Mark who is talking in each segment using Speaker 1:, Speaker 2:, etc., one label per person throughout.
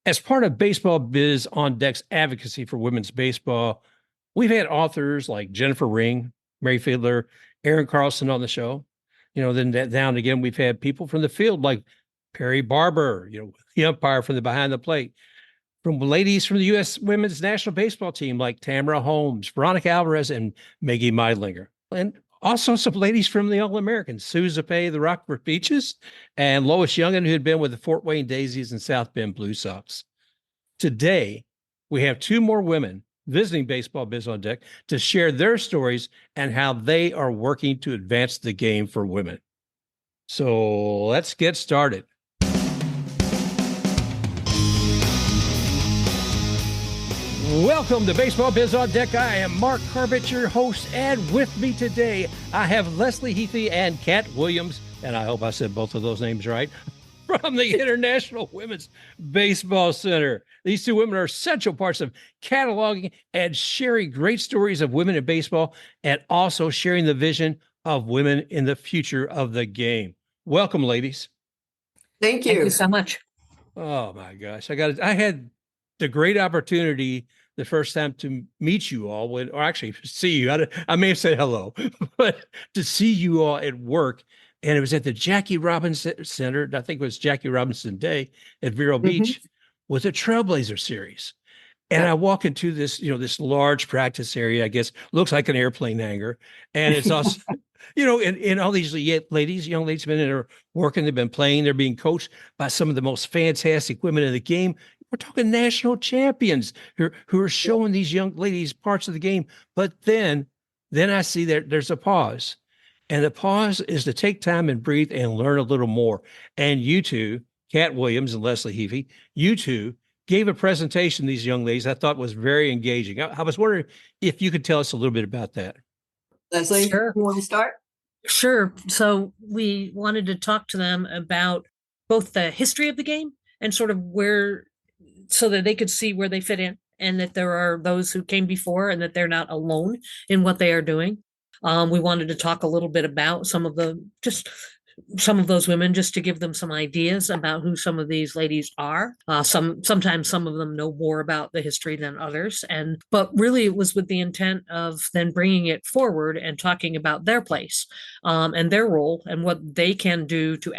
Speaker 1: As part of Baseball Biz on Deck's advocacy for women's baseball, we've had authors like Jennifer Ring, Mary Fiedler, Aaron Carlson on the show. Then down and again, we've had people from the field like Perry Barber, the umpire from the behind the plate, from ladies from the U.S. women's national baseball team like Tamara Holmes, Veronica Alvarez, and Maggie Meidlinger. And also some ladies from the All-Americans, Sue Zapay, the Rockford Peaches, and Lois Youngin, who had been with the Fort Wayne Daisies and South Bend Blue Sox. Today, we have two more women visiting Baseball Biz on Deck to share their stories and how they are working to advance the game for women. So let's get started. Welcome to Baseball Biz on Deck. I am Mark Carbett, your host, and with me today, I have Leslie Heaphy and Kat Williams, and I hope I said both of those names right, from the International Women's Baseball Center. These two women are essential parts of cataloging and sharing great stories of women in baseball and also sharing the vision of women in the future of the game. Welcome, ladies.
Speaker 2: Thank you.
Speaker 3: Thank you so much.
Speaker 1: Oh, my gosh. I had the great opportunity the first time to meet you all, or actually see you. I may have said hello, but to see you all at work. And it was at the Jackie Robinson Center. I think it was Jackie Robinson Day at Vero Beach with a Trailblazer Series. And I walk into this, this large practice area, I guess, looks like an airplane hangar. And it's also, and all these young ladies been in there working, they've been playing, they're being coached by some of the most fantastic women in the game. We're talking national champions who are showing these young ladies parts of the game. But then I see there's a pause. And the pause is to take time and breathe and learn a little more. And you two, Kat Williams and Leslie Heaphy, you two gave a presentation to these young ladies I thought was very engaging. I was wondering if you could tell us a little bit about that.
Speaker 2: Leslie,
Speaker 3: Sure.
Speaker 2: you want to start?
Speaker 3: Sure. So we wanted to talk to them about both the history of the game and sort of so that they could see where they fit in and that there are those who came before and that they're not alone in what they are doing. We wanted to talk a little bit about some of those women, just to give them some ideas about who some of these ladies are. Sometimes some of them know more about the history than others, but really it was with the intent of then bringing it forward and talking about their place and their role and what they can do to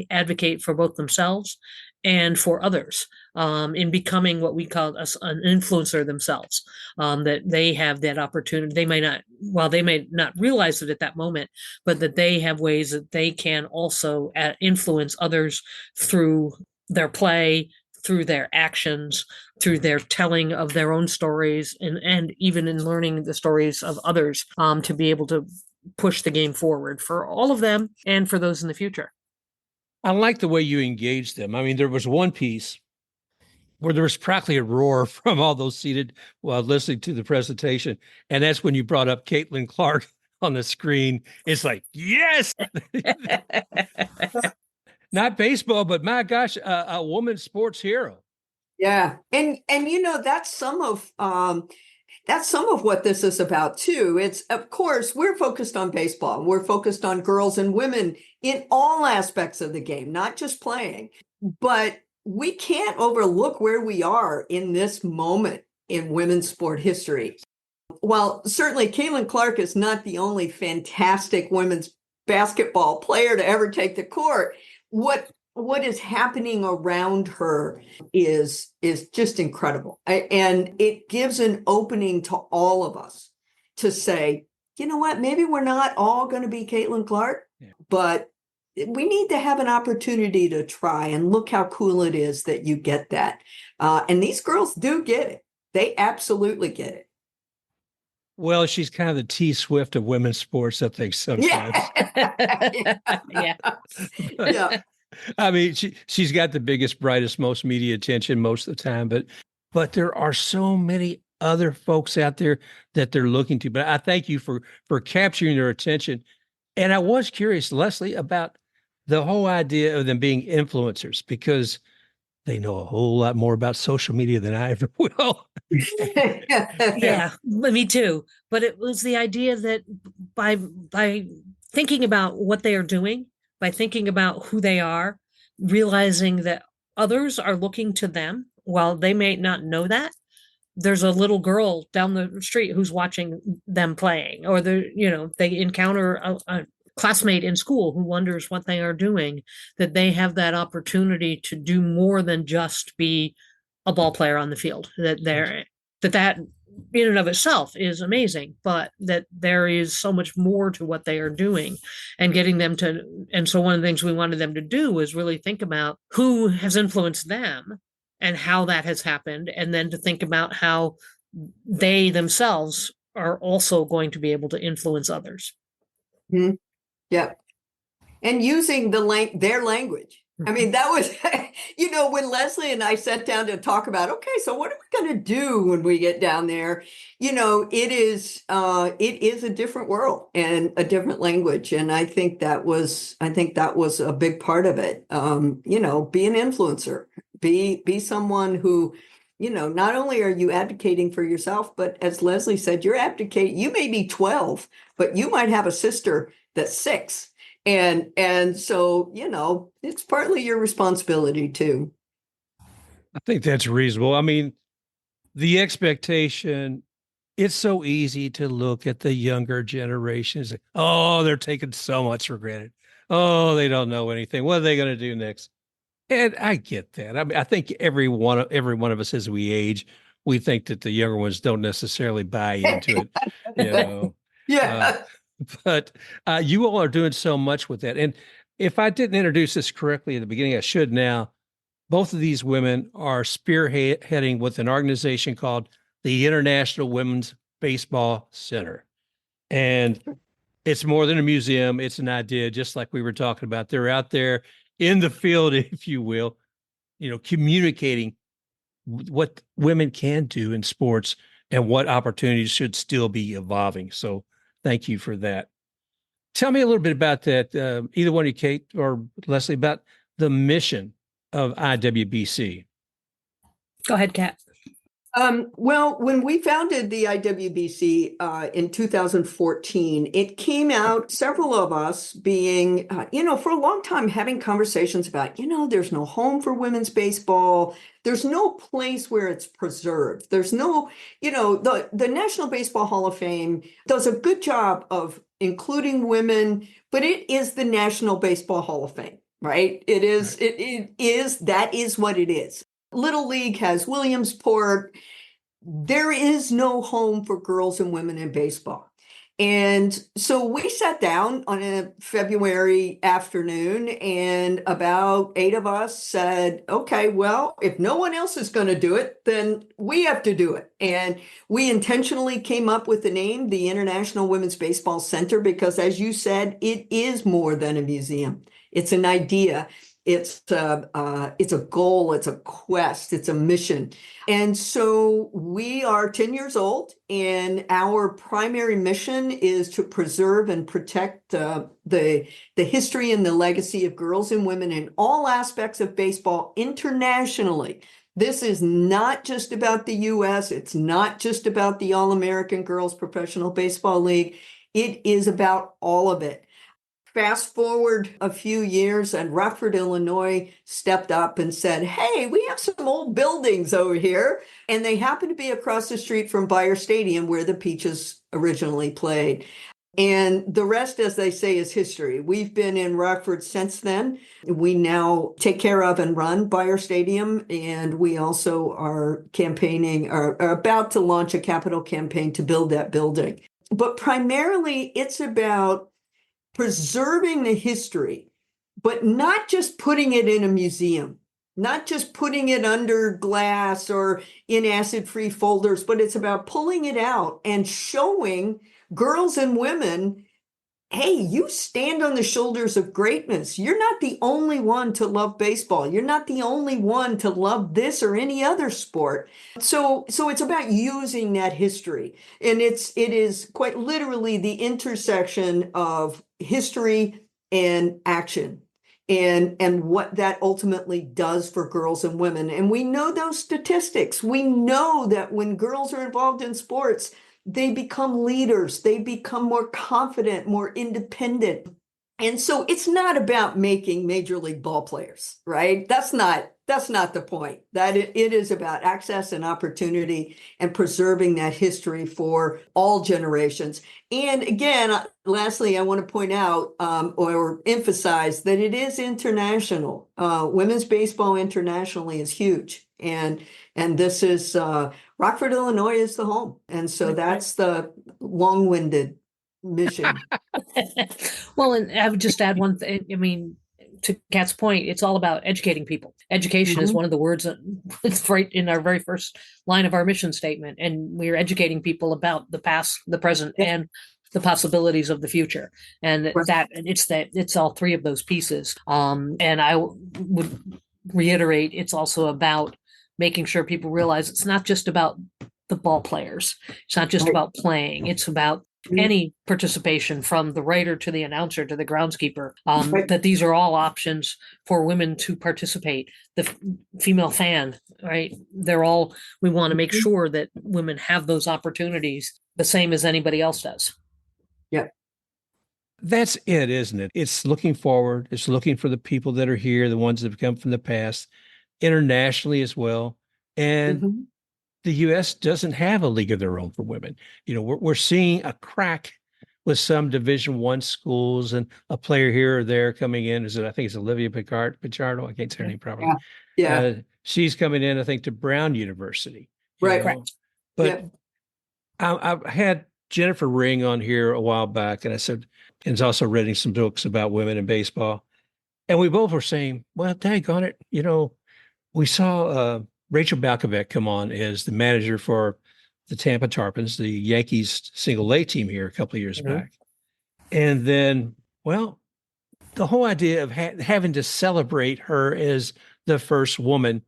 Speaker 3: advocate for both themselves and for others in becoming what we call an influencer themselves, that they have that opportunity. They may not realize it at that moment, but that they have ways that they can also influence others through their play, through their actions, through their telling of their own stories, and even in learning the stories of others, to be able to push the game forward for all of them and for those in the future.
Speaker 1: I like the way you engaged them. I mean, there was one piece where there was practically a roar from all those seated while listening to the presentation. And that's when you brought up Caitlin Clark on the screen. It's like, yes, not baseball, but my gosh, a woman's sports hero.
Speaker 2: Yeah. And that's some of what this is about too. It's, of course, we're focused on baseball. We're focused on girls and women in all aspects of the game, not just playing, but we can't overlook where we are in this moment in women's sport history. While certainly Caitlin Clark is not the only fantastic women's basketball player to ever take the court, what is happening around her is just incredible. And it gives an opening to all of us to say, you know what, maybe we're not all going to be Caitlin Clark, but we need to have an opportunity to try, and look how cool it is that you get that. And these girls do get it. They absolutely get it.
Speaker 1: Well, she's kind of the T Swift of women's sports, I think, sometimes.
Speaker 3: Yeah.
Speaker 2: Yeah.
Speaker 1: I mean, she's got the biggest, brightest, most media attention most of the time, but there are so many other folks out there that they're looking to. But I thank you for capturing their attention. And I was curious, Leslie, about the whole idea of them being influencers, because they know a whole lot more about social media than I ever will.
Speaker 3: Yeah, me too. But it was the idea that by thinking about what they are doing, by thinking about who they are, realizing that others are looking to them while they may not know that, there's a little girl down the street who's watching them playing, or they encounter a classmate in school who wonders what they are doing, that they have that opportunity to do more than just be a ball player on the field, that in and of itself is amazing, but that there is so much more to what they are doing, and getting them to. And so one of the things we wanted them to do was really think about who has influenced them and how that has happened, and then to think about how they themselves are also going to be able to influence others.
Speaker 2: Mm-hmm. Yeah. And using their language. I mean, that was, when Leslie and I sat down to talk about, okay, so what are we going to do when we get down there? It is a different world and a different language. And I think that was a big part of it. Be an influencer, be someone who, not only are you advocating for yourself, but as Leslie said, you may be 12, but you might have a sister that's 6. And so, it's partly your responsibility too.
Speaker 1: I think that's reasonable. I mean, the expectation, it's so easy to look at the younger generations. Oh, they're taking so much for granted. Oh, they don't know anything. What are they going to do next? And I get that. I mean, I think every one of us as we age, we think that the younger ones don't necessarily buy into it,
Speaker 2: Yeah.
Speaker 1: But you all are doing so much with that. And if I didn't introduce this correctly at the beginning, I should now. Both of these women are spearheading with an organization called the International Women's Baseball Center. And it's more than a museum. It's an idea, just like we were talking about. They're out there in the field, if you will, communicating what women can do in sports and what opportunities should still be evolving. So thank you for that. Tell me a little bit about that, either one of you, Kate or Leslie, about the mission of IWBC.
Speaker 3: Go ahead, Kat.
Speaker 2: Well, when we founded the IWBC in 2014, it came out, several of us being, for a long time having conversations about, there's no home for women's baseball. There's no place where it's preserved. There's no, the National Baseball Hall of Fame does a good job of including women, but it is the National Baseball Hall of Fame, right? It is, right. That is what it is. Little League has Williamsport. There is no home for girls and women in baseball. And so we sat down on a February afternoon, and about 8 of us said, okay, well, if no one else is going to do it, then we have to do it. And we intentionally came up with the name, the International Women's Baseball Center, because as you said, it is more than a museum. It's an idea. It's a goal, it's a quest, it's a mission. And so we are 10 years old, and our primary mission is to preserve and protect the history and the legacy of girls and women in all aspects of baseball internationally. This is not just about the US, it's not just about the All-American Girls Professional Baseball League. It is about all of it. Fast forward a few years, and Rockford, Illinois stepped up and said, hey, we have some old buildings over here. And they happen to be across the street from Bayer Stadium, where the Peaches originally played. And the rest, as they say, is history. We've been in Rockford since then. We now take care of and run Bayer Stadium. And we also are are about to launch a capital campaign to build that building. But primarily, it's about preserving the history, but not just putting it in a museum, not just putting it under glass or in acid-free folders, but it's about pulling it out and showing girls and women, hey, you stand on the shoulders of greatness. You're not the only one to love baseball. You're not the only one to love this or any other sport. So it's about using that history. And it is quite literally the intersection of history and action and what that ultimately does for girls and women. And we know those statistics. We know that when girls are involved in sports, they become leaders, they become more confident, more independent. And so it's not about making major league ball players, right? That's not that's not the point. That it is about access and opportunity and preserving that history for all generations. And again, lastly, I want to point out or emphasize that it is international. Women's baseball internationally is huge, and this is Rockford, Illinois, is the home, and so that's the long-winded mission.
Speaker 3: Well, and I would just add one thing. I mean, to Kat's point, it's all about educating people. Education is one of the words that it's right in our very first line of our mission statement. And we're educating people about the past, the present, and the possibilities of the future. And it's all three of those pieces. And I would reiterate, it's also about making sure people realize it's not just about the ball players. It's not just about playing. It's about any participation, from the writer to the announcer to the groundskeeper, that these are all options for women to participate. The female fan, right? We want to make sure that women have those opportunities the same as anybody else does.
Speaker 2: Yeah.
Speaker 1: That's it, isn't it? It's looking forward. It's looking for the people that are here, the ones that have come from the past, internationally as well. And the U.S. doesn't have a league of their own for women. You know, we're seeing a crack with some Division I schools, and a player here or there coming in. I think it's Olivia Pichardo. I can't say her name properly.
Speaker 2: Yeah.
Speaker 1: She's coming in, I think, to Brown University.
Speaker 2: Right.
Speaker 1: Correct. But I had Jennifer Ring on here a while back, and I said, and is also reading some books about women in baseball. And we both were saying, well, daggone it, you know, we saw Rachel Balkovec come on as the manager for the Tampa Tarpons, the Yankees single A team here a couple of years back. And then, well, the whole idea of having to celebrate her as the first woman,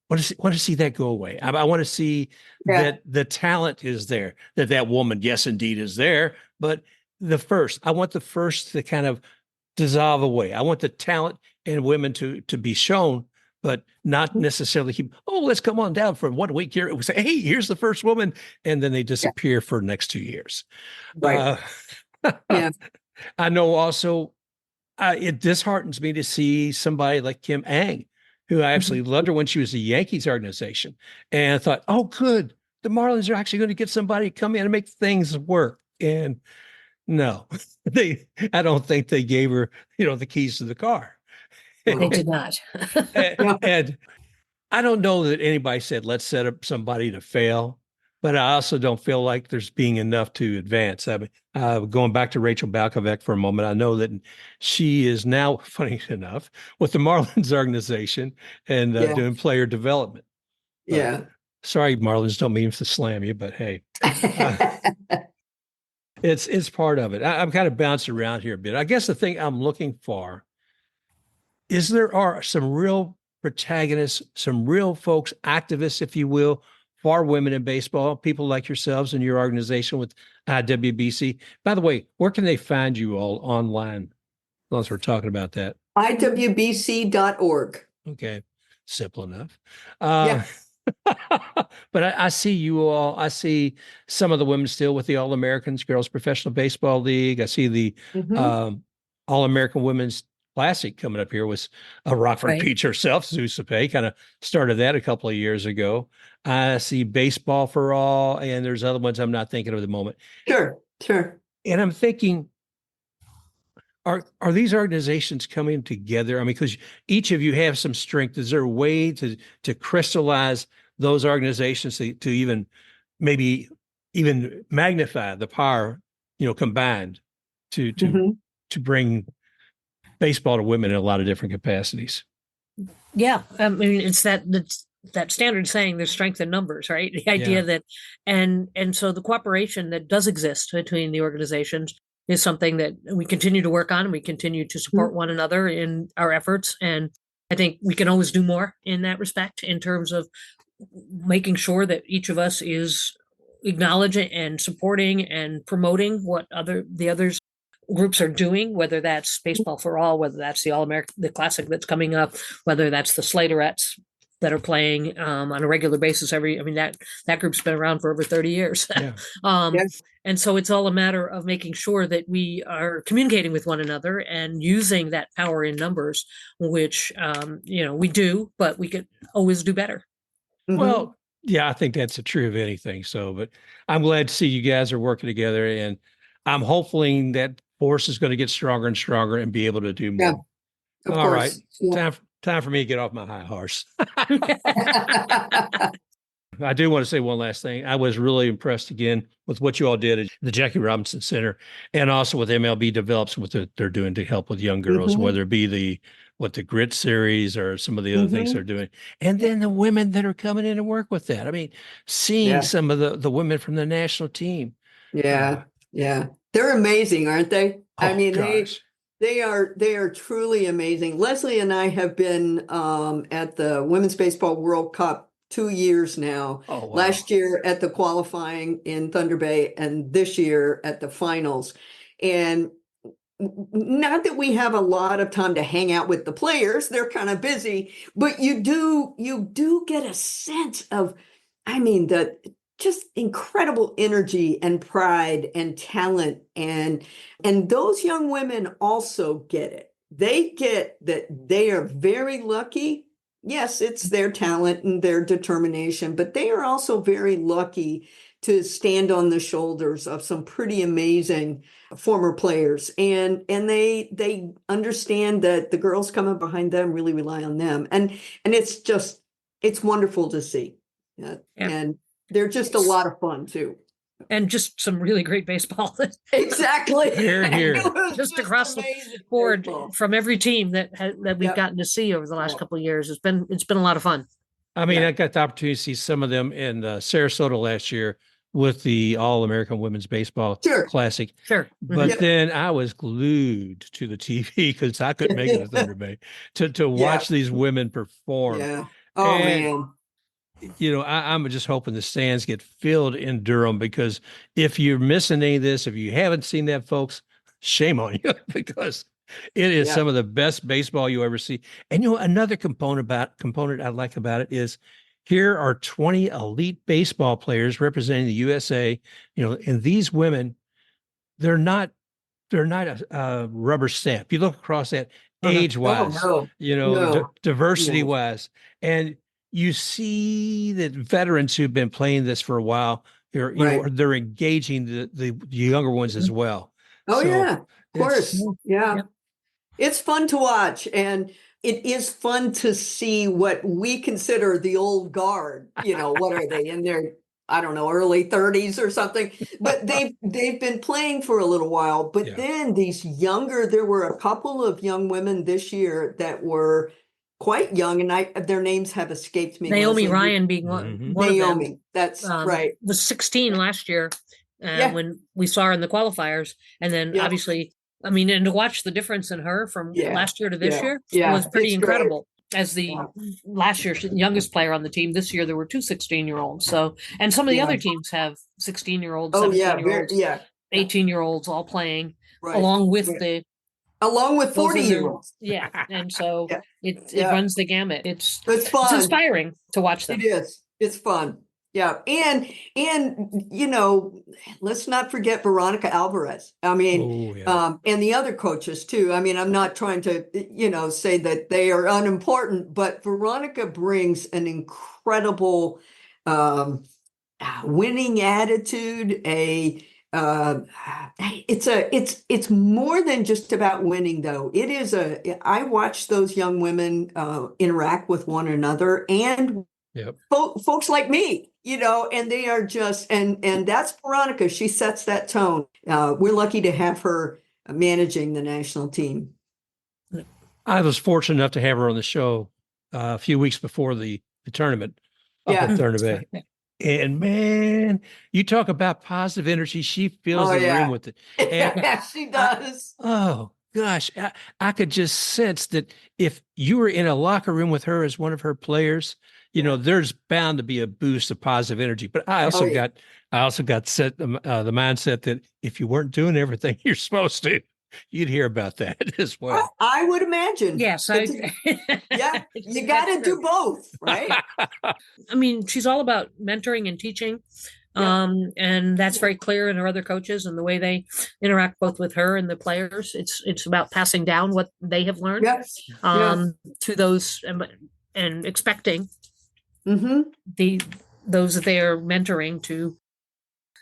Speaker 1: want to see that go away. I want to see that the talent is there, that woman, yes, indeed, is there. But I want the first to kind of dissolve away. I want the talent in women to be shown, but not necessarily keep, let's come on down for 1 week here. We say, hey, here's the first woman. And then they disappear for the next 2 years.
Speaker 2: Right.
Speaker 1: I know also it disheartens me to see somebody like Kim Ang, who I absolutely loved her when she was the Yankees organization. And I thought, oh, good. The Marlins are actually going to get somebody to come in and make things work. And no, I don't think they gave her, the keys to the car.
Speaker 3: They did not.
Speaker 1: and I don't know that anybody said, let's set up somebody to fail, but I also don't feel like there's being enough to advance. I mean, going back to Rachel Balkovec for a moment, I know that she is now, funny enough, with the Marlins organization and doing player development. Sorry, Marlins, don't mean to slam you, but hey, it's part of it. I'm kind of bouncing around here a bit. I guess the thing I'm looking for is there are some real protagonists, some real folks, activists, if you will, for women in baseball, people like yourselves and your organization with IWBC. By the way, where can they find you all online? Unless we're talking about that.
Speaker 2: IWBC.org.
Speaker 1: Okay. Simple enough. But I see you all. I see some of the women still with the All-Americans Girls Professional Baseball League. I see the All-American Women's Classic coming up here with Rockford Peach herself, Zusape, kind of started that a couple of years ago. I see Baseball for All, and there's other ones I'm not thinking of at the moment.
Speaker 2: Sure.
Speaker 1: And I'm thinking, are these organizations coming together? I mean, because each of you have some strength. Is there a way to crystallize those organizations to even maybe even magnify the power, combined to bring baseball to women in a lot of different capacities?
Speaker 3: Yeah. I mean, it's that standard saying there's strength in numbers, right? The idea that, and so the cooperation that does exist between the organizations is something that we continue to work on, and we continue to support one another in our efforts. And I think we can always do more in that respect, in terms of making sure that each of us is acknowledging and supporting and promoting what the others groups are doing, whether that's Baseball for All, whether that's the All-American, the Classic that's coming up, whether that's the Slaterettes that are playing on a regular basis. That group's been around for over 30 years.
Speaker 1: Yeah.
Speaker 2: Yes.
Speaker 3: And so it's all a matter of making sure that we are communicating with one another and using that power in numbers, which, we do, but we could always do better.
Speaker 2: Mhm.
Speaker 1: Well, yeah, I think that's true of anything. So, but I'm glad to see you guys are working together, and I'm hoping that force is going to get stronger and stronger and be able to do more.
Speaker 2: Yeah, of
Speaker 1: All right,
Speaker 2: course. Yeah.
Speaker 1: time for me to get off my high horse. I do want to say one last thing. I was really impressed again with what you all did at the Jackie Robinson Center, and also with MLB Develops, what they're doing to help with young girls,
Speaker 2: Mhm.
Speaker 1: whether it be the Grit series or some of the other things
Speaker 2: Mhm.
Speaker 1: they're doing. And then the women that are coming in to work with that. I mean, seeing
Speaker 2: Yeah.
Speaker 1: some of the women from the national team.
Speaker 2: Yeah. Yeah. They're amazing, aren't they? I
Speaker 1: Oh,
Speaker 2: mean,
Speaker 1: gosh.
Speaker 2: they are truly amazing. Leslie and I have been at the Women's Baseball World Cup 2 years now.
Speaker 1: Oh, wow.
Speaker 2: Last year at the qualifying in Thunder Bay, and this year at the finals. And not that we have a lot of time to hang out with the players, they're kind of busy, but you do get a sense of, the just incredible energy and pride and talent, and those young women also get it. They get that they are very lucky. Yes, it's their talent and their determination, but they are also very lucky to stand on the shoulders of some pretty amazing former players, and they understand that the girls coming behind them really rely on them, and it's wonderful to see.
Speaker 3: Yeah.
Speaker 2: And they're just a lot of fun too.
Speaker 3: And just some really great baseball.
Speaker 2: Exactly.
Speaker 1: Here, here.
Speaker 2: It was
Speaker 3: Just across the
Speaker 2: amazing
Speaker 3: board
Speaker 2: baseball.
Speaker 3: from every team that we've
Speaker 2: Yep.
Speaker 3: gotten to see over the last
Speaker 2: Yeah.
Speaker 3: couple of years. It's been a lot of fun.
Speaker 1: I mean,
Speaker 2: Yeah.
Speaker 1: I got the opportunity to see some of them in Sarasota last year with the All-American Women's Baseball
Speaker 2: Sure.
Speaker 1: Classic.
Speaker 3: Sure.
Speaker 1: But
Speaker 2: Yep.
Speaker 1: then I was glued to the TV because I couldn't make it to Thunder Bay to watch these women perform.
Speaker 2: Yeah. Oh,
Speaker 1: And,
Speaker 2: man.
Speaker 1: I'm just hoping the stands get filled in Durham, because if you're missing any of this, if you haven't seen that, folks, shame on you, because it is
Speaker 2: Yeah.
Speaker 1: some of the best baseball you ever see. And another component I like about it is here are 20 elite baseball players representing the USA, and these women, they're not a rubber stamp. You look across that
Speaker 3: Oh, no.
Speaker 1: age-wise,
Speaker 2: Oh, no.
Speaker 1: diversity-wise, and you see that veterans who've been playing this for a while, they're engaging the younger ones as well.
Speaker 2: Oh,
Speaker 1: So
Speaker 2: yeah, of course. Yeah.
Speaker 3: Yep.
Speaker 2: It's fun to watch, and it is fun to see what we consider the old guard. What are they in their, I don't know, early 30s or something, but they've been playing for a little while. But
Speaker 1: Yeah.
Speaker 2: then there were a couple of young women this year that were quite young, and their names have escaped me.
Speaker 3: Naomi
Speaker 2: Leslie.
Speaker 3: Ryan being
Speaker 1: Mhm.
Speaker 3: one of them.
Speaker 2: Naomi, that's right.
Speaker 3: Was 16 last year
Speaker 2: Yeah.
Speaker 3: when we saw her in the qualifiers. And then
Speaker 2: Yeah.
Speaker 3: obviously, and to watch the difference in her from
Speaker 2: Yeah.
Speaker 3: last year to this year
Speaker 2: Yeah.
Speaker 3: was pretty
Speaker 2: It's great.
Speaker 3: incredible. As the last year's youngest player on the team, this year there were two 16-year-olds. So, and some of the
Speaker 2: Yeah.
Speaker 3: other teams have 16-year-olds,
Speaker 2: Oh, yeah.
Speaker 3: 17-year-olds,
Speaker 2: Yeah.
Speaker 3: 18-year-olds all playing
Speaker 2: Right.
Speaker 3: along with
Speaker 2: Yeah. Along with
Speaker 3: those in their-
Speaker 2: 40-year-olds.
Speaker 3: Yeah. And so
Speaker 2: Yeah.
Speaker 3: it
Speaker 2: Yeah.
Speaker 3: runs the gamut. It's
Speaker 2: fun.
Speaker 3: inspiring to watch them.
Speaker 2: It is. It's fun. Yeah. And let's not forget Veronica Alvarez.
Speaker 1: Oh, yeah.
Speaker 2: And the other coaches too. I'm not trying to, say that they are unimportant, but Veronica brings an incredible winning attitude. It's more than just about winning, though. I watch those young women interact with one another, and
Speaker 1: Yep.
Speaker 2: folks like me, and they are just, and that's Veronica. She sets that tone. We're lucky to have her managing the national team.
Speaker 1: I was fortunate enough to have her on the show a few weeks before the tournament up
Speaker 2: Yeah.
Speaker 1: at Thunder Bay. And man, you talk about positive energy. She fills
Speaker 2: Oh,
Speaker 1: the
Speaker 2: yeah.
Speaker 1: room with it. And
Speaker 2: Yeah, she does.
Speaker 1: oh gosh, I could just sense that if you were in a locker room with her as one of her players, there's bound to be a boost of positive energy. But I also got set the mindset that if you weren't doing everything you're supposed to, you'd hear about that as well.
Speaker 2: I would imagine.
Speaker 3: Yes,
Speaker 2: Yeah,
Speaker 3: I
Speaker 2: you
Speaker 3: think
Speaker 2: got
Speaker 3: that's
Speaker 2: to
Speaker 3: true.
Speaker 2: do both, right?
Speaker 3: I mean, she's all about mentoring and teaching.
Speaker 2: Yeah.
Speaker 3: And that's very clear in her other coaches and the way they interact both with her and the players. It's about passing down what they have learned
Speaker 2: Yes. Yeah.
Speaker 3: to those and expecting
Speaker 2: Mm-hmm.
Speaker 3: those that they are mentoring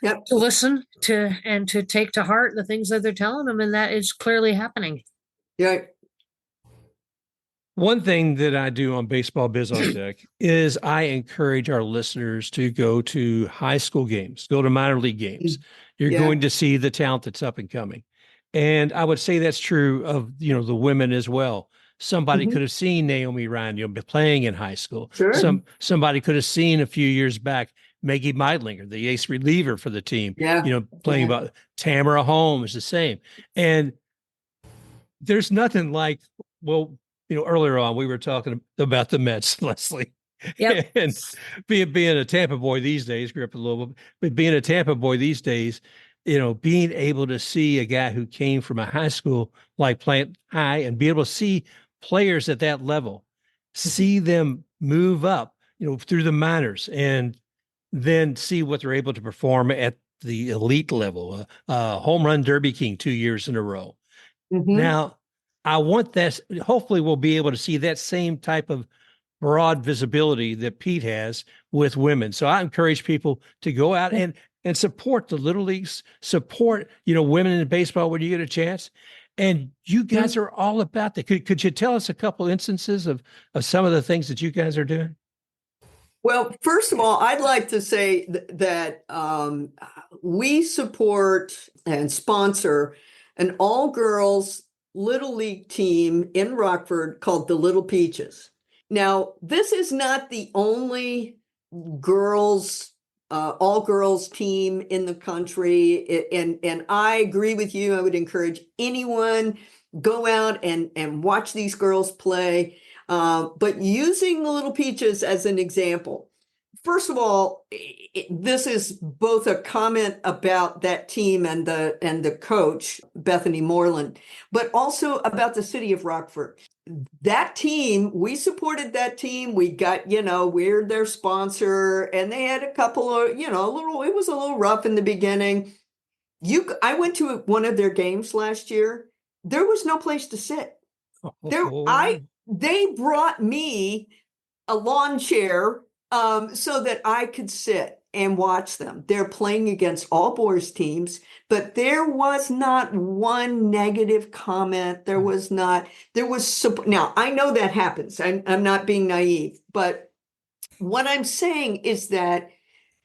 Speaker 2: Yep.
Speaker 3: to listen to and to take to heart the things that they're telling them, and that is clearly happening.
Speaker 2: Yeah.
Speaker 1: One thing that I do on Baseball Biz on Deck is I encourage our listeners to go to high school games, go to minor league games. You're
Speaker 2: Yeah.
Speaker 1: going to see the talent that's up and coming. And I would say that's true of, the women as well. Somebody
Speaker 2: Mhm.
Speaker 1: could have seen Naomi Ryan, playing in high school.
Speaker 2: Sure.
Speaker 1: Somebody could have seen a few years back Maggie Meidlinger, the ace reliever for the team,
Speaker 2: Yeah.
Speaker 1: playing
Speaker 2: Yeah.
Speaker 1: about Tamara Holmes, the same. And there's nothing like, well, earlier on we were talking about the Mets, Leslie.
Speaker 3: Yep.
Speaker 1: And being a Tampa boy these days, grew up in Louisville, but being a Tampa boy these days, being able to see a guy who came from a high school like Plant High and be able to see players at that level, see them move up, through the minors, and then see what they're able to perform at the elite level. Home run derby king 2 years in a row.
Speaker 2: Mhm.
Speaker 1: Now, I want that. Hopefully, we'll be able to see that same type of broad visibility that Pete has with women. So I encourage people to go out and support the little leagues, support women in baseball when you get a chance. And you guys are all about that. Could you tell us a couple instances of some of the things that you guys are doing?
Speaker 2: Well, first of all, I'd like to say that we support and sponsor an all-girls Little League team in Rockford called the Little Peaches. Now, this is not the only girls, all-girls team in the country, and I agree with you. I would encourage anyone go out and watch these girls play. But using the Little Peaches as an example, first of all, this is both a comment about that team and the coach, Bethany Moreland, but also about the city of Rockford. That team, we supported that team. We got, we're their sponsor, and they had a couple of, it was a little rough in the beginning. I went to one of their games last year. There was no place to sit. They brought me a lawn chair so that I could sit and watch them. They're playing against all boys teams, but there was not one negative comment. There was now I know that happens. I'm not being naive, but what I'm saying is that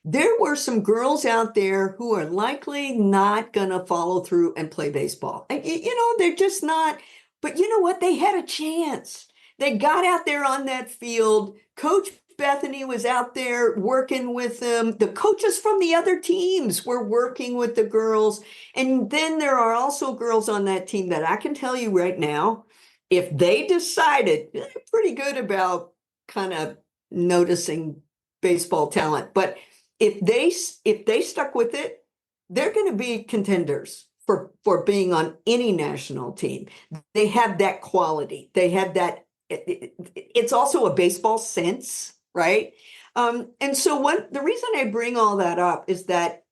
Speaker 2: there were some girls out there who are likely not going to follow through and play baseball. They're just not. But you know what? They had a chance. They got out there on that field. Coach Bethany was out there working with them. The coaches from the other teams were working with the girls. And then there are also girls on that team that I can tell you right now, if they decided, they're pretty good about kind of noticing baseball talent. But if they stuck with it, they're going to be contenders for being on any national team. They have that quality. They have that. It's also a baseball sense, right? And so the reason I bring all that up is that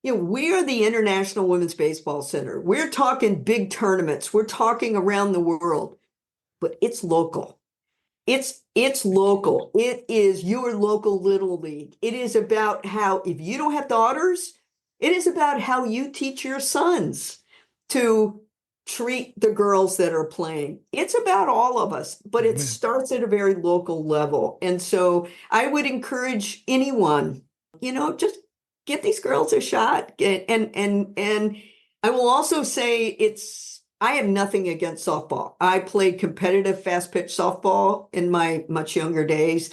Speaker 2: we are the International Women's Baseball Center. We're talking big tournaments. We're talking around the world, but it's local. It's local. It is your local little league. It is about how, if you don't have daughters, it is about how you teach your sons to treat the girls that are playing. It's about all of us, but it starts at a very local level. And so I would encourage anyone, just get these girls a shot. And I will also say I have nothing against softball. I played competitive fast pitch softball in my much younger days,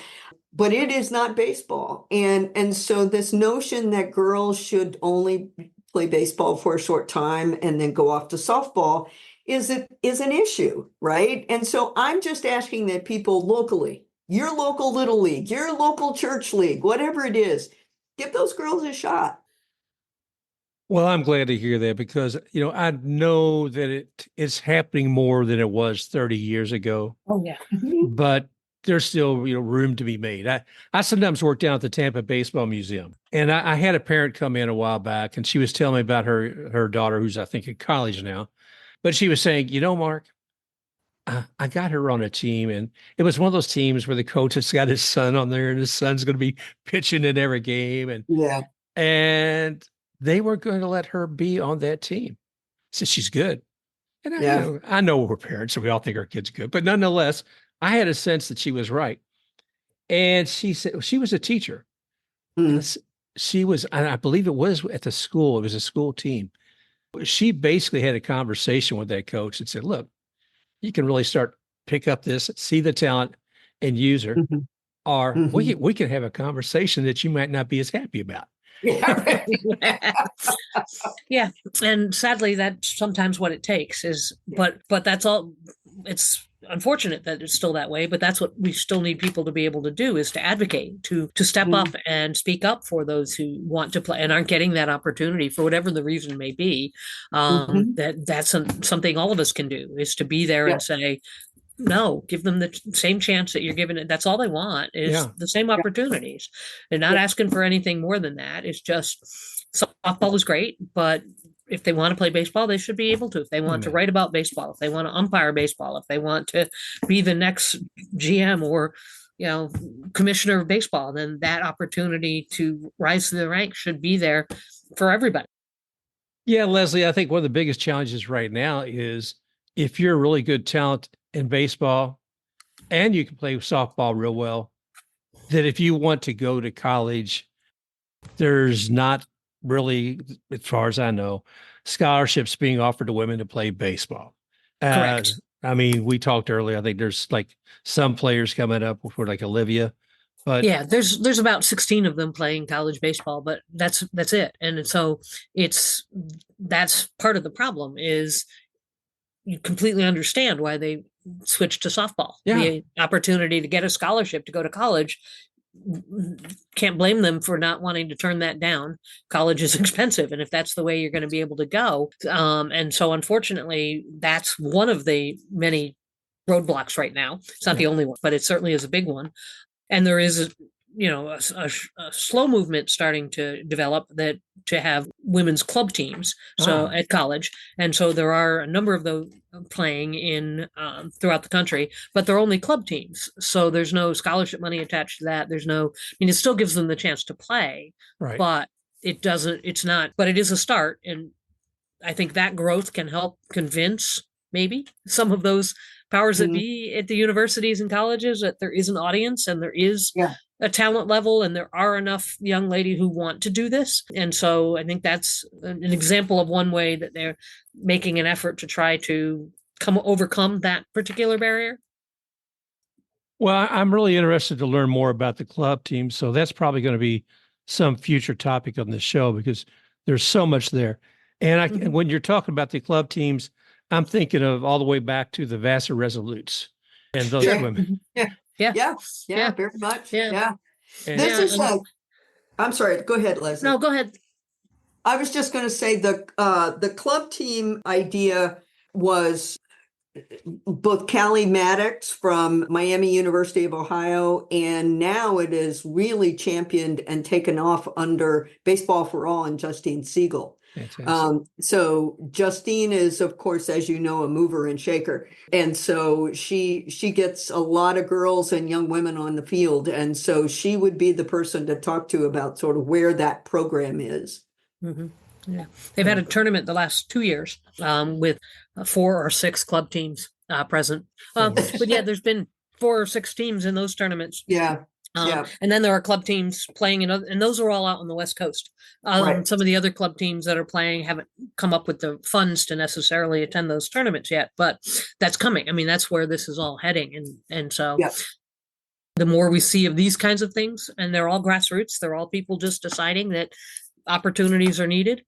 Speaker 2: but it is not baseball. And so this notion that girls should only play baseball for a short time and then go off to softball is an issue, right? And so I'm just asking that people locally, your local little league, your local church league, whatever it is, give those girls a shot.
Speaker 1: Well, I'm glad to hear that because, I know that it is happening more than it was 30 years ago,
Speaker 3: Oh yeah.
Speaker 1: but there's still, room to be made. I sometimes work down at the Tampa Baseball Museum, and I had a parent come in a while back, and she was telling me about her daughter, who's I think in college now, but she was saying, Mark, I got her on a team, and it was one of those teams where the coach has got his son on there, and his son's going to be pitching in every game,
Speaker 2: Yeah.
Speaker 1: and they were going to let her be on that team. So she's good. And
Speaker 2: Yeah.
Speaker 1: I know we're parents, so we all think our kid's good, but nonetheless, I had a sense that she was right. And she said she was a teacher.
Speaker 2: Mm.
Speaker 1: She was, and I believe it was at the school. It was a school team. She basically had a conversation with that coach and said, "Look, you can really start pick up this, see the talent, and use her,
Speaker 2: Mhm.
Speaker 1: or
Speaker 2: Mhm.
Speaker 1: we can have a conversation that you might not be as happy about."
Speaker 2: Yeah.
Speaker 3: Yeah, and sadly, that's sometimes what it takes. But that's all. It's unfortunate that it's still that way, but that's what we still need people to be able to do, is to advocate, to step up and speak up for those who want to play and aren't getting that opportunity for whatever the reason may be.
Speaker 2: Mhm.
Speaker 3: That's something all of us can do, is to be there
Speaker 2: Yeah.
Speaker 3: and say, no, give them the same chance that you're giving it. That's all they want, is
Speaker 1: Yeah.
Speaker 3: the same opportunities. They're not asking for anything more than that. It's just softball is great, but if they want to play baseball, they should be able to. If they want to
Speaker 1: Amen.
Speaker 3: write about baseball, if they want to umpire baseball, if they want to be the next GM or commissioner of baseball, then that opportunity to rise to the ranks should be there for everybody.
Speaker 1: Yeah, Leslie, I think one of the biggest challenges right now is if you're a really good talent in baseball and you can play softball real well, that if you want to go to college, there's not really, as far as I know, scholarships being offered to women to play baseball.
Speaker 3: Correct.
Speaker 1: I mean, we talked earlier. I think there's like some players coming up for like Olivia, but
Speaker 3: Yeah, there's about 16 of them playing college baseball, but that's it. And so that's part of the problem, is you completely understand why they switched to softball.
Speaker 1: yeah,
Speaker 3: The opportunity to get a scholarship to go to college, can't blame them for not wanting to turn that down. College is expensive, and if that's the way you're going to be able to go, and so unfortunately, that's one of the many roadblocks right now. It's not the only one, but it certainly is a big one. And there is a slow movement starting to develop, that to have women's club teams at college, and so there are a number of those playing in throughout the country, but they're only club teams, so there's no scholarship money attached to that. There's no, it still gives them the chance to play,
Speaker 1: right.
Speaker 3: but it doesn't, it's not, but it is a start. And I think that growth can help convince maybe some of those powers that be at the universities and colleges that there is an audience, and there is a talent level, and there are enough young ladies who want to do this. And so I think that's an example of one way that they're making an effort to try to overcome that particular barrier.
Speaker 1: Well, I'm really interested to learn more about the club team. So that's probably going to be some future topic on the show because there's so much there. And when you're talking about the club teams, I'm thinking of all the way back to the Vassar Resolutes and those women.
Speaker 2: Yeah, very much. Yeah.
Speaker 1: And,
Speaker 2: This is I'm sorry, go ahead, Leslie.
Speaker 3: No, go ahead.
Speaker 2: I was just going to say the club team idea was both Callie Maddox from Miami University of Ohio, and now it is really championed and taken off under Baseball for All and Justine Siegel. So Justine is, of course, as you know, a mover and shaker. And so she gets a lot of girls and young women on the field. And so she would be the person to talk to about sort of where that program is.
Speaker 3: Mm-hmm. Yeah, they've had a tournament the last 2 years with 4 or 6 club teams present. But yeah, there's been 4 or 6 teams in those tournaments.
Speaker 2: Yeah.
Speaker 3: And then there are club teams playing and those are all out on the West Coast.
Speaker 2: Right.
Speaker 3: Some of the other club teams that are playing haven't come up with the funds to necessarily attend those tournaments yet, but that's coming. I mean, that's where this is all heading. And so the more we see of these kinds of things, and they're all grassroots, they're all people just deciding that opportunities are needed,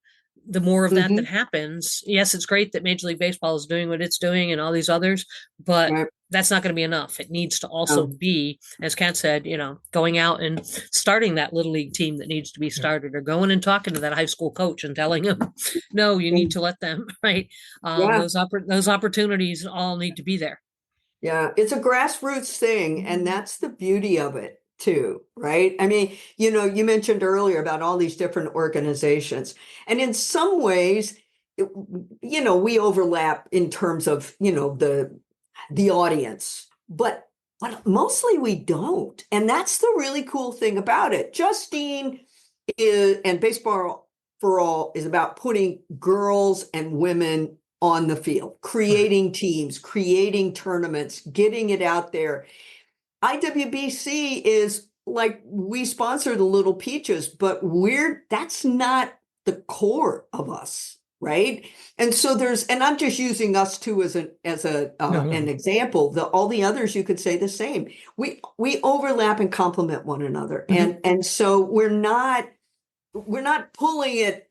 Speaker 3: the more of that happens. Yes, it's great that Major League Baseball is doing what it's doing and all these others, but that's not going to be enough. It needs to also
Speaker 2: No.
Speaker 3: be, as Kat said, going out and starting that little league team that needs to be started, or going and talking to that high school coach and telling him, no, you need to let them, right?
Speaker 2: Yeah.
Speaker 3: Those opportunities all need to be there.
Speaker 2: Yeah, it's a grassroots thing, and that's the beauty of it too, right? I mean, you mentioned earlier about all these different organizations, and in some ways, we overlap in terms of, the audience, but mostly we don't. And that's the really cool thing about it. Justine and Baseball for All is about putting girls and women on the field, creating teams, creating tournaments, getting it out there. IWBC is like, we sponsor the Little Peaches, but that's not the core of us, right? And so and I'm just using us two as an example. All the others, you could say the same. We overlap and complement one another, and so we're not pulling it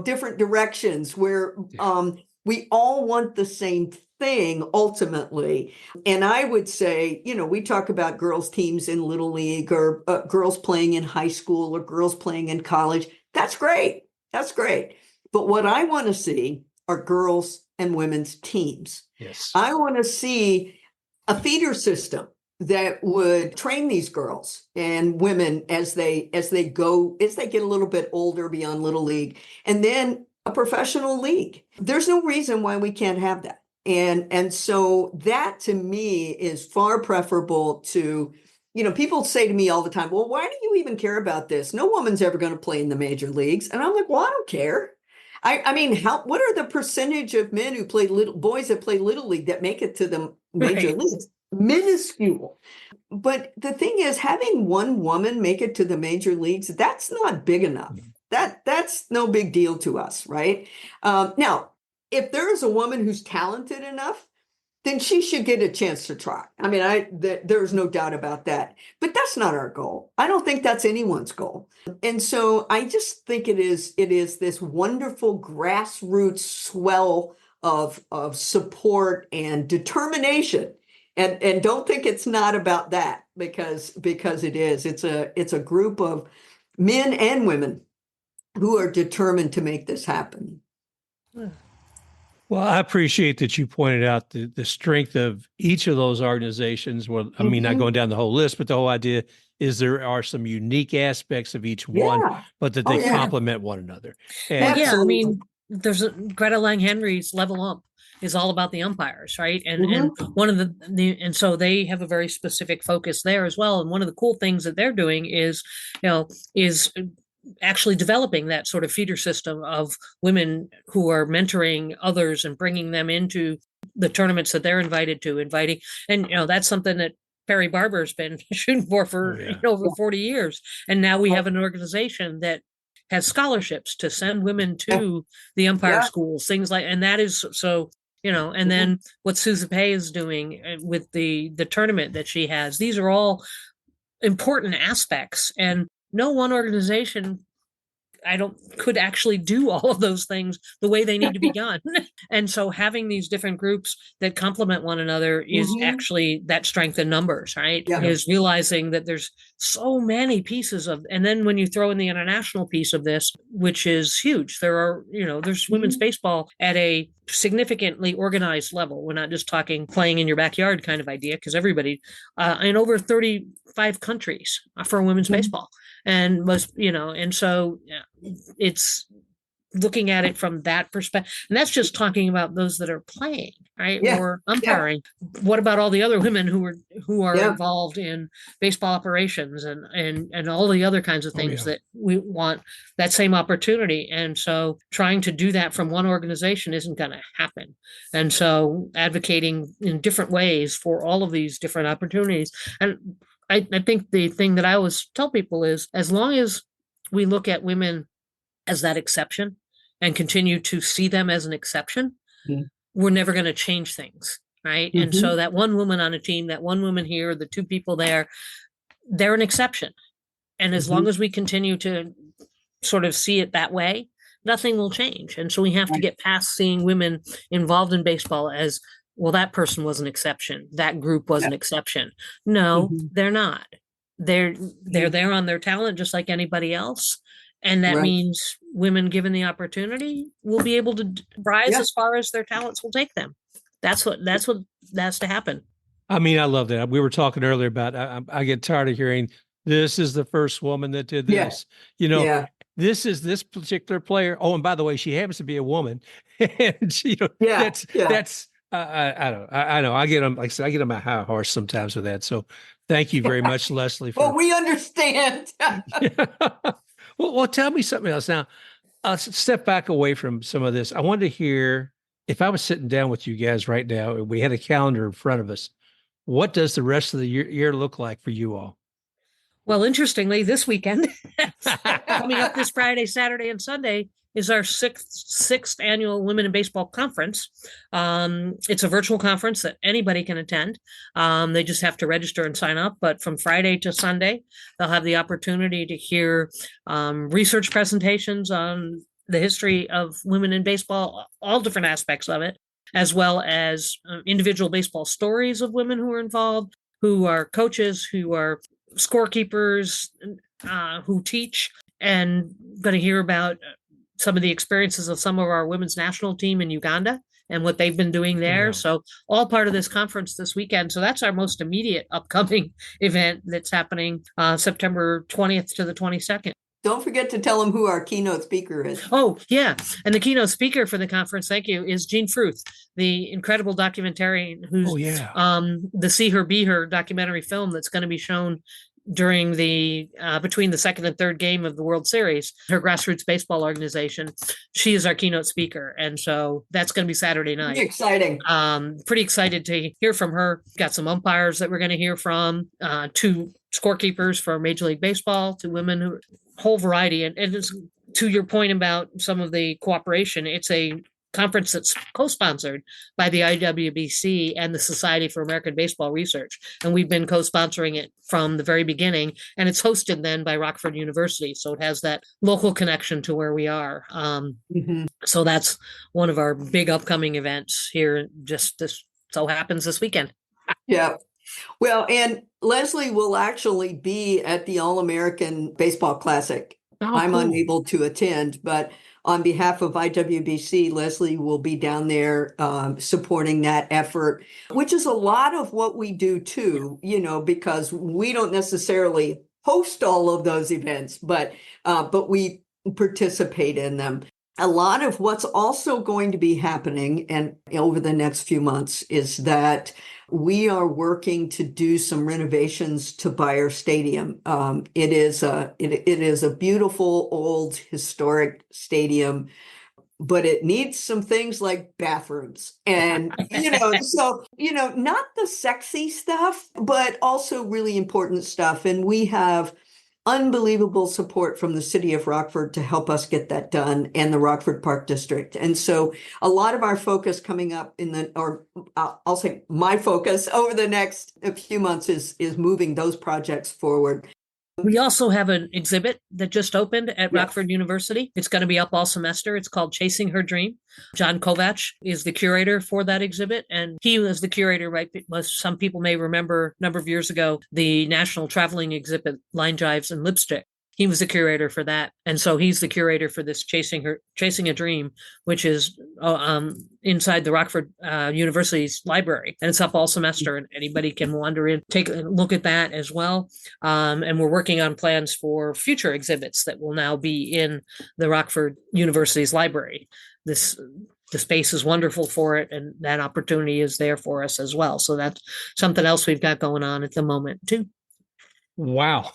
Speaker 2: different directions. We all want the same thing ultimately. And I would say, we talk about girls teams in Little League, or girls playing in high school, or girls playing in college. That's great. That's great. But what I want to see are girls and women's teams.
Speaker 1: Yes.
Speaker 2: I want to see a feeder system that would train these girls and women as they get a little bit older beyond Little League, and then a professional league. There's no reason why we can't have that. And so that to me is far preferable to, people say to me all the time, well, why do you even care about this? No woman's ever going to play in the major leagues. And I'm like, well, I don't care. I mean, what are the percentage of men who play boys that play Little League that make it to the major leagues? Minuscule. But the thing is, having one woman make it to the major leagues, that's not big enough. That's no big deal to us, right? Now, if there is a woman who's talented enough, then she should get a chance to try. I mean, there's no doubt about that. But that's not our goal. I don't think that's anyone's goal. And so I just think it is this wonderful grassroots swell of support and determination. And don't think it's not about that, because it is. It's a group of men and women who are determined to make this happen.
Speaker 1: Well, I appreciate that you pointed out the strength of each of those organizations. Well, I mean, not going down the whole list, but the whole idea is there are some unique aspects of each one, but that they complement one another. And
Speaker 3: I mean, there's Greta Lang Henry's Level Up is all about the umpires, right? And one of and so they have a very specific focus there as well. And one of the cool things that they're doing is actually developing that sort of feeder system of women who are mentoring others and bringing them into the tournaments that they're invited to, and that's something that Perry Barber's been shooting for over 40 years. And now we have an organization that has scholarships to send women to the umpire schools, things like, and that is so, and then what Susan Pay is doing with the tournament that she has. These are all important aspects, and no one organization could actually do all of those things the way they need to be done. And so having these different groups that complement one another is actually that strength in numbers, right?
Speaker 2: Yeah.
Speaker 3: Is realizing that there's so many pieces and then when you throw in the international piece of this, which is huge, there's women's baseball at a significantly organized level. We're not just talking playing in your backyard kind of idea, because everybody in over 35 countries for women's baseball. And and so it's looking at it from that perspective. And that's just talking about those that are playing, right?
Speaker 2: Yeah.
Speaker 3: Or umpiring. Yeah. What about all the other women who are involved in baseball operations and all the other kinds of things that we want that same opportunity? And so trying to do that from one organization isn't going to happen. And so advocating in different ways for all of these different opportunities. And I think the thing that I always tell people is, as long as we look at women as that exception and continue to see them as an exception, we're never going to change things, right? And so that one woman on a team, that one woman here, the two people there, they're an exception. And as long as we continue to sort of see it that way, nothing will change. And so we have to get past seeing women involved in baseball as well, that person was an exception. That group was an exception. No,
Speaker 2: Mhm.
Speaker 3: they're not. They're there on their talent just like anybody else. And that
Speaker 2: Right.
Speaker 3: means women given the opportunity will be able to rise
Speaker 2: Yeah.
Speaker 3: as far as their talents will take them. That's what has to happen.
Speaker 1: I mean, I love that. We were talking earlier about I get tired of hearing this is the first woman that did
Speaker 2: Yeah.
Speaker 1: this. You know,
Speaker 2: Yeah.
Speaker 1: this is this particular player. Oh, and by the way, she happens to be a woman, and
Speaker 2: Yeah.
Speaker 1: that's I don't I know I get them, like I said, I get on my high horse sometimes with that. So thank you very much, Leslie,
Speaker 2: Well,
Speaker 1: for.
Speaker 2: we understand.
Speaker 1: Well, tell me something else now. Step back away from some of this. I wanted to hear, if I was sitting down with you guys right now and we had a calendar in front of us, what does the rest of the year look like for you all?
Speaker 3: Well, interestingly, this weekend, coming up this Friday, Saturday, and Sunday, is our sixth annual Women in Baseball Conference. It's a virtual conference that anybody can attend. They just have to register and sign up. But from Friday to Sunday, they'll have the opportunity to hear research presentations on the history of women in baseball, all different aspects of it, as well as individual baseball stories of women who are involved, who are coaches, who are scorekeepers, who teach, and going to hear about some of the experiences of some of our women's national team in Uganda and what they've been doing there.
Speaker 1: Wow.
Speaker 3: So all part of this conference this weekend. So that's our most immediate upcoming event that's happening September 20th to the 22nd.
Speaker 2: Don't forget to tell them who our keynote speaker is.
Speaker 3: Oh, yeah. And the keynote speaker for the conference, thank you, is Jean Fruth, the incredible documentarian who's the See Her, Be Her documentary film that's going to be shown during the between the second and third game of the World Series, her grassroots baseball organization. She is our keynote speaker. And so that's going to be Saturday night.
Speaker 2: Pretty exciting.
Speaker 3: Pretty excited to hear from her. Got some umpires that we're going to hear from, two scorekeepers for Major League Baseball, two women, who whole variety. And it's, to your point about some of the cooperation, it's a conference that's co-sponsored by the IWBC and the Society for American Baseball Research. And we've been co-sponsoring it from the very beginning. And it's hosted then by Rockford University. So it has that local connection to where we are. So that's one of our big upcoming events here. Just this so happens this weekend.
Speaker 2: Yeah. Well, and Leslie will actually be at the All-American Baseball Classic. I'm unable to attend, but on behalf of IWBC, Leslie will be down there supporting that effort, which is a lot of what we do too, because we don't necessarily host all of those events, but we participate in them. A lot of what's also going to be happening and over the next few months is that we are working to do some renovations to Bayer Stadium. It is a beautiful old historic stadium, but it needs some things like bathrooms and, not the sexy stuff, but also really important stuff. And we have unbelievable support from the city of Rockford to help us get that done, and the Rockford Park District. And so a lot of our focus coming up I'll say my focus over the next few months is moving those projects forward.
Speaker 3: We also have an exhibit that just opened at Rockford University. It's going to be up all semester. It's called Chasing Her Dream. John Kovac is the curator for that exhibit. And he was the curator, right? Some people may remember a number of years ago, the national traveling exhibit, Line Jives and Lipstick. He was the curator for that. And so he's the curator for this Chasing a Dream, which is inside the Rockford University's library. And it's up all semester, and anybody can wander in, take a look at that as well. And we're working on plans for future exhibits that will now be in the Rockford University's library. The space is wonderful for it, and that opportunity is there for us as well. So that's something else we've got going on at the moment too.
Speaker 1: Wow.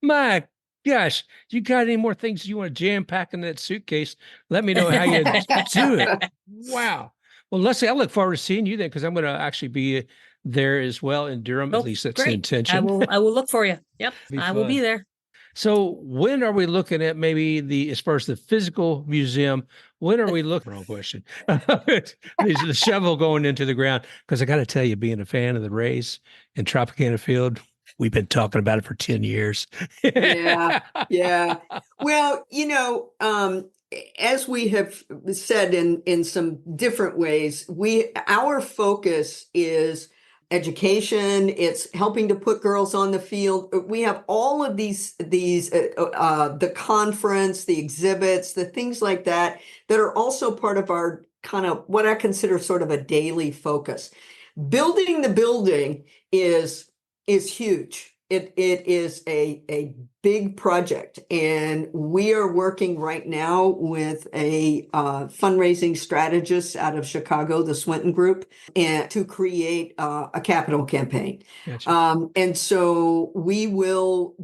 Speaker 1: My gosh, you got any more things you want to jam pack in that suitcase? Let me know how you do it. Wow. Well, Leslie, I look forward to seeing you then, because I'm going to actually be there as well in Durham. At least that's the intention.
Speaker 3: I will look for you. Yep. I will be there.
Speaker 1: So when are we looking at maybe as far as the physical museum, when are we looking? Wrong question. The shovel going into the ground. Because I got to tell you, being a fan of the Rays in Tropicana Field, we've been talking about it for 10 years.
Speaker 2: Yeah. Well, as we have said in some different ways, our focus is education. It's helping to put girls on the field. We have all of the conference, the exhibits, the things like that are also part of our kind of what I consider sort of a daily focus. Building the building is huge. It is a big project, and we are working right now with a fundraising strategist out of Chicago, the Swinton Group, and to create a capital campaign.
Speaker 1: Gotcha.
Speaker 2: And so we will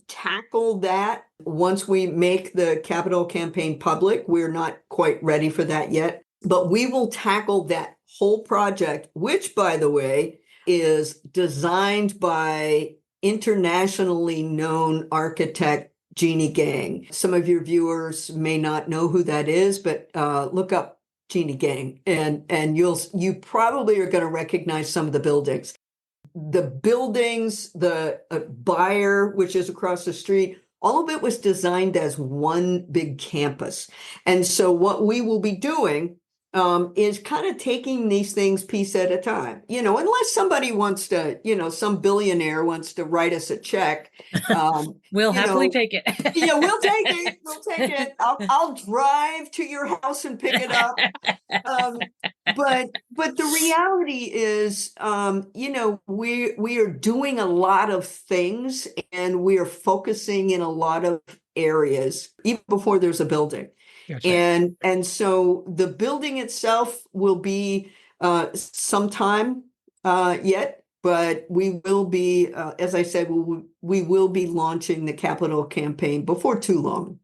Speaker 2: tackle that once we make the capital campaign public. We're not quite ready for that yet, but we will tackle that whole project, which, by the way, is designed by internationally known architect Jeannie Gang. Some of your viewers may not know who that is, but look up Jeannie Gang, and you probably are going to recognize some of the buildings. The buildings, the Buyer, which is across the street, all of it was designed as one big campus. And so what we will be doing is kind of taking these things piece at a time, unless somebody wants to, some billionaire wants to write us a check.
Speaker 3: We'll happily take it.
Speaker 2: Yeah, we'll take it. We'll take it. I'll drive to your house and pick it up. But the reality is, we are doing a lot of things, and we are focusing in a lot of areas, even before there's a building.
Speaker 1: Gotcha.
Speaker 2: And so the building itself will be sometime yet, but we will be, as I said, we will be launching the capital campaign before too long.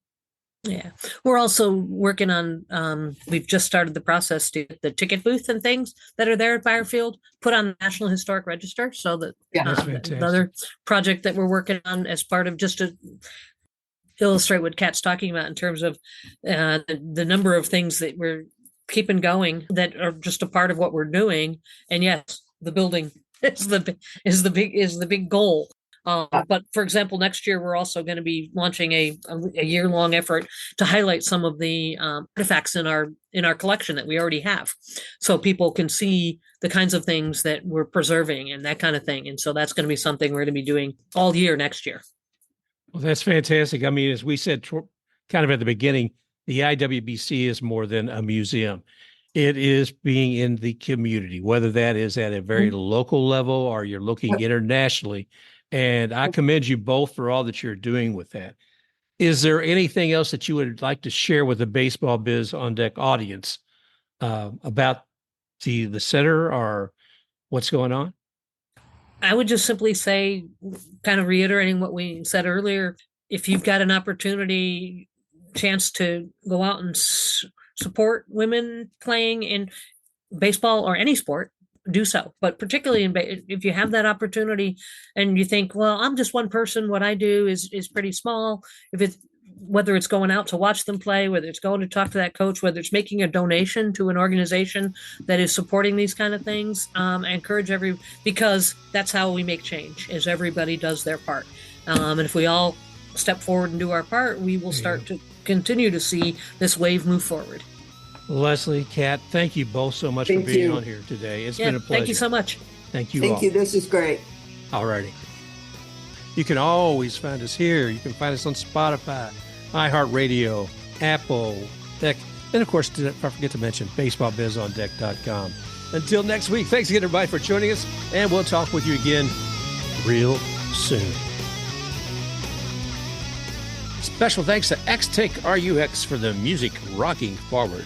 Speaker 3: Yeah, we're also working on, we've just started the process to get the ticket booth and things that are there at Byerfield put on the National Historic Register. So that
Speaker 1: That's fantastic.
Speaker 3: another project that we're working on as part of just to illustrate what Kat's talking about in terms of the number of things that we're keeping going that are just a part of what we're doing. And yes, the building is the big goal. But for example, next year we're also going to be launching a year-long effort to highlight some of the artifacts in our collection that we already have, so people can see the kinds of things that we're preserving and that kind of thing. And so that's going to be something we're going to be doing all year next year.
Speaker 1: Well, that's fantastic. I mean, as we said kind of at the beginning, the IWBC is more than a museum. It is being in the community, whether that is at a very local level or you're looking internationally. And I commend you both for all that you're doing with that. Is there anything else that you would like to share with the Baseball Biz on Deck audience about the center or what's going on?
Speaker 3: I would just simply say, kind of reiterating what we said earlier, if you've got an opportunity, chance to go out and support women playing in baseball or any sport, do so. But particularly if you have that opportunity and you think, well, I'm just one person, what I do is pretty small. Whether it's going out to watch them play, whether it's going to talk to that coach, whether it's making a donation to an organization that is supporting these kind of things, I encourage because that's how we make change, is everybody does their part. And if we all step forward and do our part, we will start to continue to see this wave move forward.
Speaker 1: Leslie, Kat, thank you both so much for being on here today. It's been a pleasure.
Speaker 3: Thank you so much.
Speaker 1: Thank you all.
Speaker 2: Thank you. This is great.
Speaker 1: All righty. You can always find us here. You can find us on Spotify, iHeartRadio, Apple, Deck, and of course, don't forget to mention baseballbizondeck.com. Until next week, thanks again, everybody, for joining us, and we'll talk with you again real soon. Special thanks to X-Take RUX for the music rocking forward.